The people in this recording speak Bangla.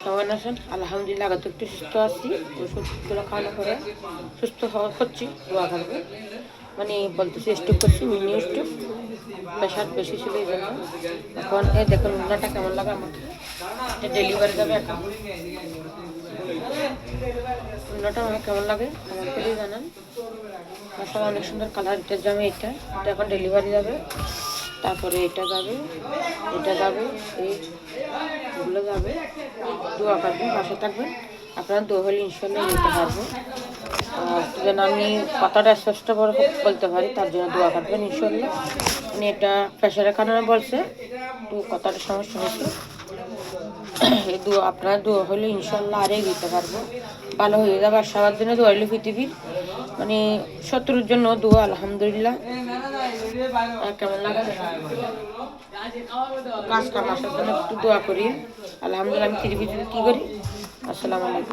কেমন আছেন? আলহামদুলিল্লাহ, আগে তো একটু সুস্থ আছি। ওষুধগুলো খাওয়ানোর পরে সুস্থ হচ্ছি। দোয়া করবো, মানে বলতেছি স্ট্রোক করছি, মিনি স্ট্রোক, প্রেশার বেশি ছিল এই জন্য। এখন এই দেখুন উন্নাটা কেমন লাগে আমাকে, এটা ডেলিভারি যাবে এখন। উন্নাটা আমার কেমন লাগে আমাকে দিয়ে জানান। আসলে অনেক সুন্দর কালার, এটার জামে এটা এখন ডেলিভারি যাবে। তারপরে এটা যাবে, এটা যাবে, এইগুলো যাবে। দোয়া করবেন, পাশে থাকবেন। আপনারা দোয়া হলে ইনশাল্লাহ নিতে পারবো। যেন আমি কথাটা স্পষ্ট বলতে পারি, তার জন্য দোয়া করবেন ইনশাল্লাহ। মানে এটা প্রেশারের কারণে বলছে, একটু কথাটা সমস্যা হয়েছে। এই দোয়া আপনারা দোয়া হলে ইনশাল্লাহ আরেই দিতে পারবো, ভালো হয়ে যাবে। আর সবার জন্য দোয়া হলে পৃথিবীর মানে শত্রুর জন্য দোয়া। আলহামদুলিল্লাহ, কেমন লাগে কাজ কাম আসার জন্য একটু দোয়া করি। আলহামদুলিল্লাহ, আমি পৃথিবীতে কী করি। আসসালামু আলাইকুম।